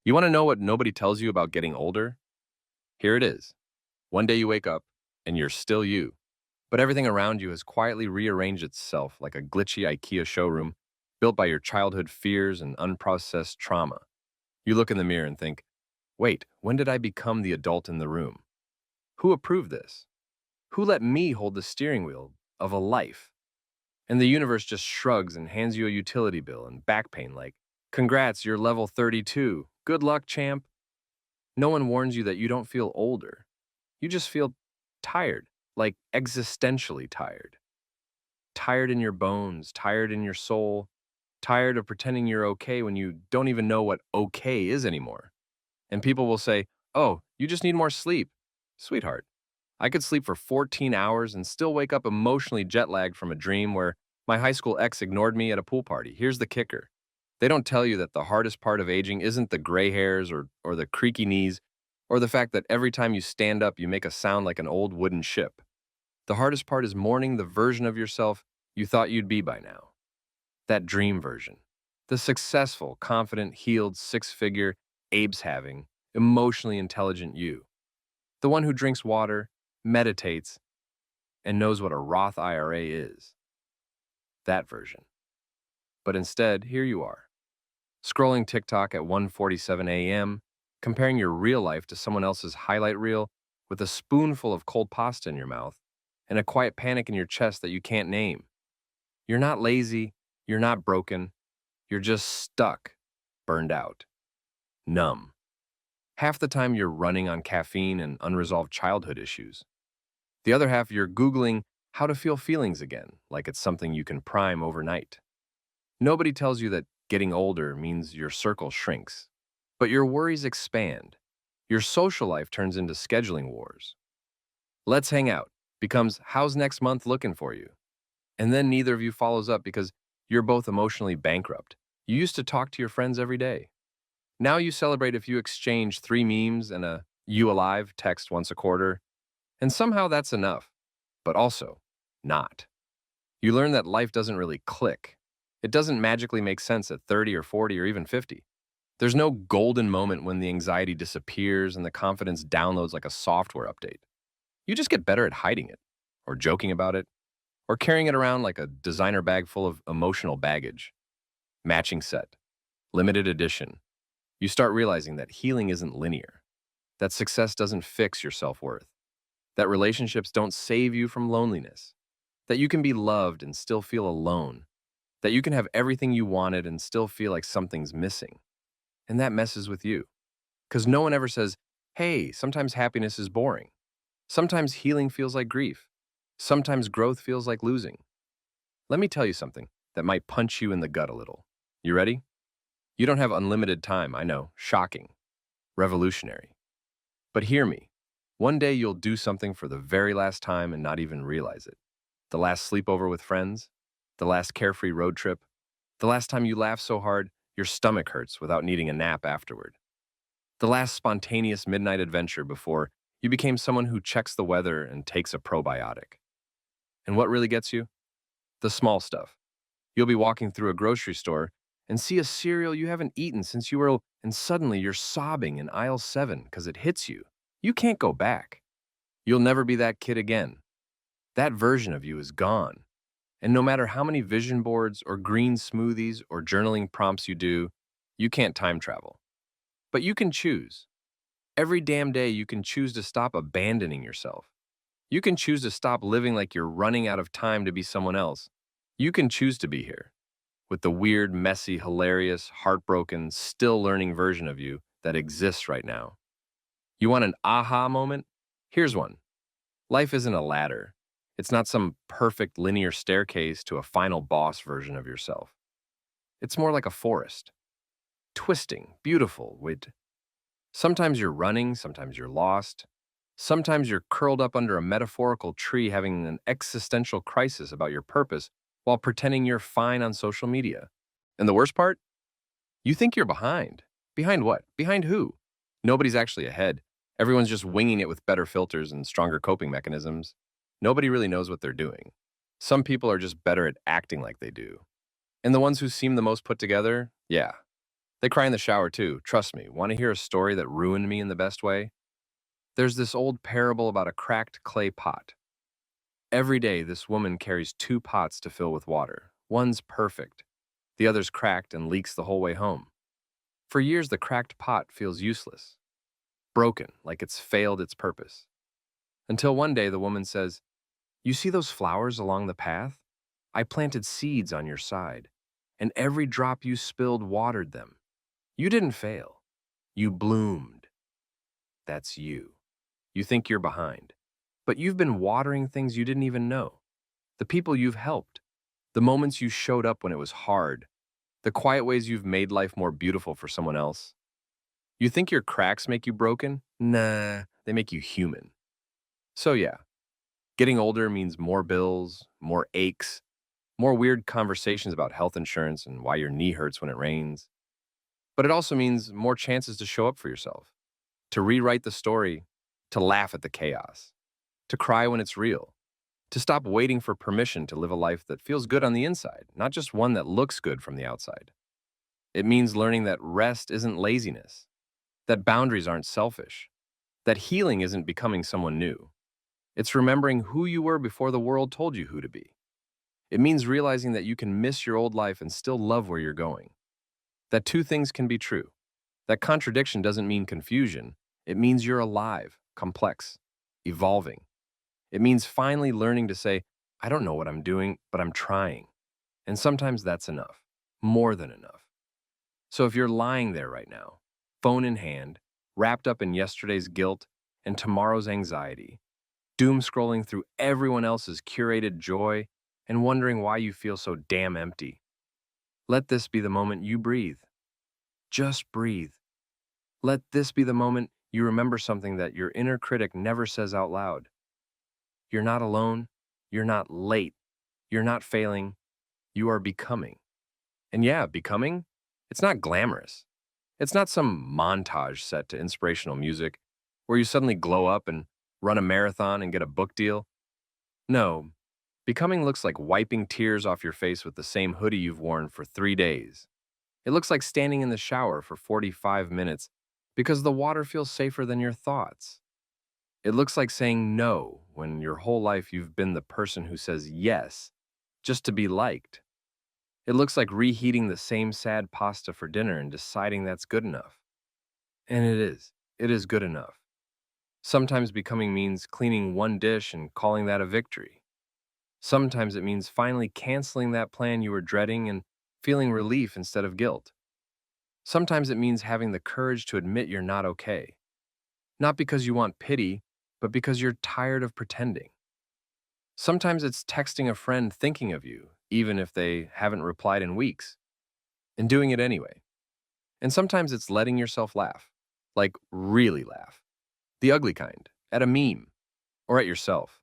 You want to know what nobody tells you about getting older? Here it is. One day you wake up and you're still you, but everything around you has quietly rearranged itself like a glitchy IKEA showroom built by your childhood fears and unprocessed trauma. You look in the mirror and think, wait, when did I become the adult in the room? Who approved this? Who let me hold the steering wheel of a life? And the universe just shrugs and hands you a utility bill and back pain like, congrats, you're level 32. Good luck, champ. No one warns you that you don't feel older. You just feel tired, like existentially tired. Tired in your bones, tired in your soul, tired of pretending you're okay when you don't even know what okay is anymore. And people will say, oh, you just need more sleep. Sweetheart, I could sleep for 14 hours and still wake up emotionally jet lagged from a dream where my high school ex ignored me at a pool party. Here's the kicker. They don't tell you that the hardest part of aging isn't the gray hairs or the creaky knees or the fact that every time you stand up you make a sound like an old wooden ship. The hardest part is mourning the version of yourself you thought you'd be by now. That dream version. The successful, confident, healed, six-figure, Abe's having, emotionally intelligent you. The one who drinks water, meditates, and knows what a Roth IRA is. That version. But instead, here you are, scrolling TikTok at 1:47 a.m., comparing your real life to someone else's highlight reel with a spoonful of cold pasta in your mouth and a quiet panic in your chest that you can't name. You're not lazy, you're not broken, you're just stuck, burned out, numb. Half the time you're running on caffeine and unresolved childhood issues. The other half you're Googling how to feel feelings again, like it's something you can prime overnight. Nobody tells you that getting older means your circle shrinks, but your worries expand. Your social life turns into scheduling wars. Let's hang out becomes how's next month looking for you? And then neither of you follows up because you're both emotionally bankrupt. You used to talk to your friends every day. Now you celebrate if you exchange 3 memes and a you alive text once a quarter, and somehow that's enough, but also not. You learn that life doesn't really click. It doesn't magically make sense at 30 or 40 or even 50. There's no golden moment when the anxiety disappears and the confidence downloads like a software update. You just get better at hiding it, or joking about it, or carrying it around like a designer bag full of emotional baggage. Matching set, limited edition. You start realizing that healing isn't linear, that success doesn't fix your self-worth, that relationships don't save you from loneliness, that you can be loved and still feel alone, that you can have everything you wanted and still feel like something's missing. And that messes with you. Because no one ever says, hey, sometimes happiness is boring. Sometimes healing feels like grief. Sometimes growth feels like losing. Let me tell you something that might punch you in the gut a little. You ready? You don't have unlimited time, I know. Shocking. Revolutionary. But hear me. One day you'll do something for the very last time and not even realize it. The last sleepover with friends, the last carefree road trip, the last time you laughed so hard your stomach hurts without needing a nap afterward, the last spontaneous midnight adventure before you became someone who checks the weather and takes a probiotic. And what really gets you? The small stuff. You'll be walking through a grocery store and see a cereal you haven't eaten since you were, and suddenly you're sobbing in aisle 7 because it hits you. You can't go back. You'll never be that kid again. That version of you is gone. And no matter how many vision boards or green smoothies or journaling prompts you do, you can't time travel. But you can choose. Every damn day you can choose to stop abandoning yourself. You can choose to stop living like you're running out of time to be someone else. You can choose to be here with the weird, messy, hilarious, heartbroken, still learning version of you that exists right now. You want an aha moment? Here's one. Life isn't a ladder. It's not some perfect linear staircase to a final boss version of yourself. It's more like a forest. Twisting, beautiful, with sometimes you're running, sometimes you're lost. Sometimes you're curled up under a metaphorical tree having an existential crisis about your purpose while pretending you're fine on social media. And the worst part? You think you're behind. Behind what? Behind who? Nobody's actually ahead. Everyone's just winging it with better filters and stronger coping mechanisms. Nobody really knows what they're doing. Some people are just better at acting like they do. And the ones who seem the most put together, yeah, They cry in the shower too, trust me. Want to hear a story that ruined me in the best way? There's this old parable about a cracked clay pot. Every day, this woman carries two pots to fill with water. One's perfect, the other's cracked and leaks the whole way home. For years, the cracked pot feels useless, broken, like it's failed its purpose. Until one day, the woman says, "You see those flowers along the path? I planted seeds on your side, and every drop you spilled watered them. You didn't fail. You bloomed. That's you. You think you're behind. But you've been watering things you didn't even know. The people you've helped. The moments you showed up when it was hard. The quiet ways you've made life more beautiful for someone else. You think your cracks make you broken? Nah, they make you human." So yeah, getting older means more bills, more aches, more weird conversations about health insurance and why your knee hurts when it rains. But it also means more chances to show up for yourself, to rewrite the story, to laugh at the chaos, to cry when it's real, to stop waiting for permission to live a life that feels good on the inside, not just one that looks good from the outside. It means learning that rest isn't laziness, that boundaries aren't selfish, that healing isn't becoming someone new. It's remembering who you were before the world told you who to be. It means realizing that you can miss your old life and still love where you're going. That two things can be true. That contradiction doesn't mean confusion. It means you're alive, complex, evolving. It means finally learning to say, "I don't know what I'm doing, but I'm trying." And sometimes that's enough, more than enough. So if you're lying there right now, phone in hand, wrapped up in yesterday's guilt and tomorrow's anxiety, doom scrolling through everyone else's curated joy and wondering why you feel so damn empty, let this be the moment you breathe. Just breathe. Let this be the moment you remember something that your inner critic never says out loud. You're not alone. You're not late. You're not failing. You are becoming. And yeah, becoming, it's not glamorous. It's not some montage set to inspirational music where you suddenly glow up and run a marathon and get a book deal. No, becoming looks like wiping tears off your face with the same hoodie you've worn for 3 days. It looks like standing in the shower for 45 minutes because the water feels safer than your thoughts. It looks like saying no when your whole life you've been the person who says yes just to be liked. It looks like reheating the same sad pasta for dinner and deciding that's good enough. And it is. It is good enough. Sometimes becoming means cleaning one dish and calling that a victory. Sometimes it means finally canceling that plan you were dreading and feeling relief instead of guilt. Sometimes it means having the courage to admit you're not okay. Not because you want pity, but because you're tired of pretending. Sometimes it's texting a friend thinking of you, even if they haven't replied in weeks, and doing it anyway. And sometimes it's letting yourself laugh, like really laugh. The ugly kind, at a meme, or at yourself,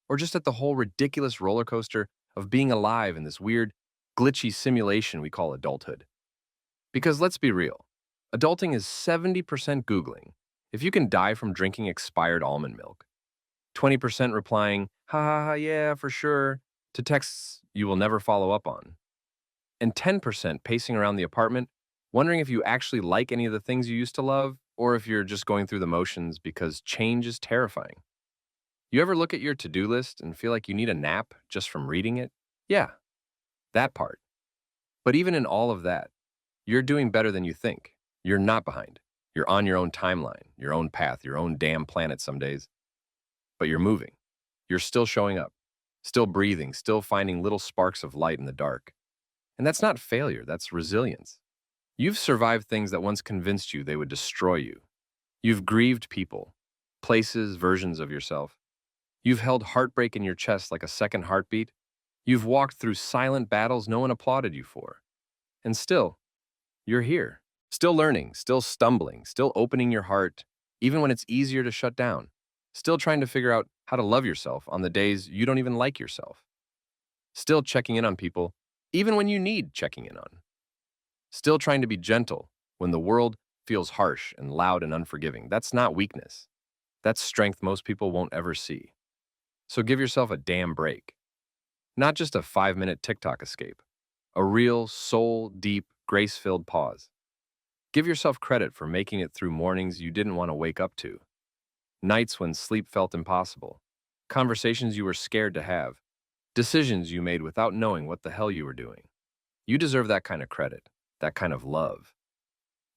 or just at the whole ridiculous roller coaster of being alive in this weird, glitchy simulation we call adulthood. Because let's be real, adulting is 70% Googling if you can die from drinking expired almond milk, 20% replying, "Ha ha ha, yeah, for sure," to texts you will never follow up on, and 10% pacing around the apartment, wondering if you actually like any of the things you used to love, or if you're just going through the motions because change is terrifying. You ever look at your to-do list and feel like you need a nap just from reading it? Yeah, that part. But even in all of that, you're doing better than you think. You're not behind. You're on your own timeline, your own path, your own damn planet some days. But you're moving. You're still showing up, still breathing, still finding little sparks of light in the dark. And that's not failure, that's resilience. You've survived things that once convinced you they would destroy you. You've grieved people, places, versions of yourself. You've held heartbreak in your chest like a second heartbeat. You've walked through silent battles no one applauded you for. And still, you're here. Still learning, still stumbling, still opening your heart, even when it's easier to shut down. Still trying to figure out how to love yourself on the days you don't even like yourself. Still checking in on people, even when you need checking in on. Still trying to be gentle when the world feels harsh and loud and unforgiving. That's not weakness. That's strength most people won't ever see. So give yourself a damn break. Not just a 5-minute TikTok escape. A real, soul-deep, grace-filled pause. Give yourself credit for making it through mornings you didn't want to wake up to, nights when sleep felt impossible, conversations you were scared to have, decisions you made without knowing what the hell you were doing. You deserve that kind of credit, that kind of love.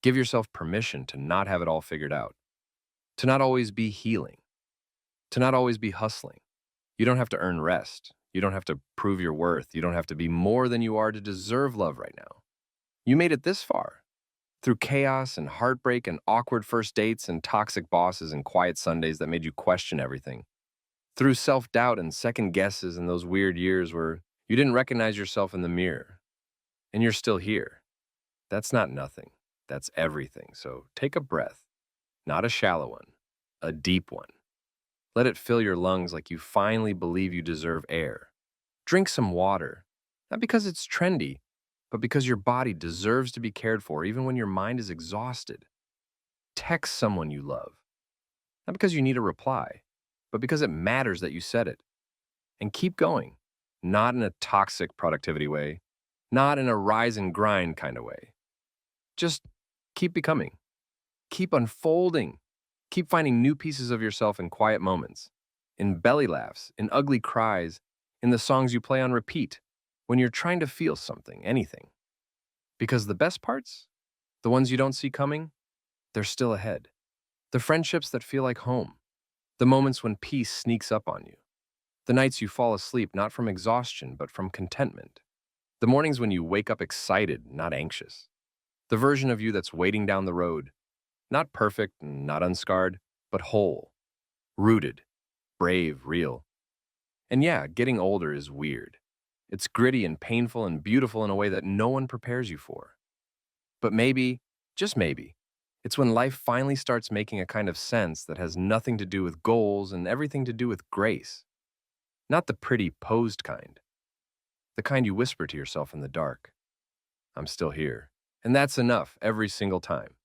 Give yourself permission to not have it all figured out, to not always be healing, to not always be hustling. You don't have to earn rest. You don't have to prove your worth. You don't have to be more than you are to deserve love right now. You made it this far. Through chaos and heartbreak and awkward first dates and toxic bosses and quiet Sundays that made you question everything. Through self-doubt and second guesses and those weird years where you didn't recognize yourself in the mirror. And you're still here. That's not nothing. That's everything. So take a breath, not a shallow one, a deep one. Let it fill your lungs like you finally believe you deserve air. Drink some water, not because it's trendy, but because your body deserves to be cared for even when your mind is exhausted. Text someone you love, not because you need a reply, but because it matters that you said it. And keep going, not in a toxic productivity way, not in a rise and grind kind of way. Just keep becoming, keep unfolding, keep finding new pieces of yourself in quiet moments, in belly laughs, in ugly cries, in the songs you play on repeat, when you're trying to feel something, anything. Because the best parts, the ones you don't see coming, they're still ahead. The friendships that feel like home, the moments when peace sneaks up on you, the nights you fall asleep not from exhaustion but from contentment, the mornings when you wake up excited, not anxious, the version of you that's waiting down the road, not perfect and not unscarred, but whole, rooted, brave, real. And yeah, getting older is weird. It's gritty and painful and beautiful in a way that no one prepares you for. But maybe, just maybe, it's when life finally starts making a kind of sense that has nothing to do with goals and everything to do with grace. Not the pretty, posed kind. The kind you whisper to yourself in the dark. I'm still here. And that's enough every single time.